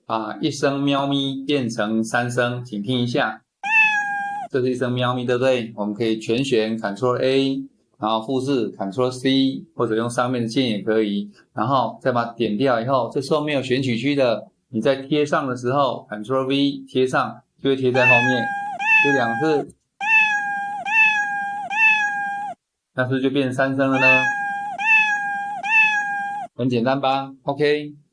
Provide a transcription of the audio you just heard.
把一声喵咪变成3声，请听一下。这是一声喵咪，对不对？我们可以全选 Ctrl A， 然后复制 Ctrl C， 或者用上面的键也可以，然后再把它点掉以后，这时候没有选取区的，你在贴上的时候 Ctrl V 贴上，就会贴在后面，贴2次，那是不是就变3声了呢？很简单吧 ？OK。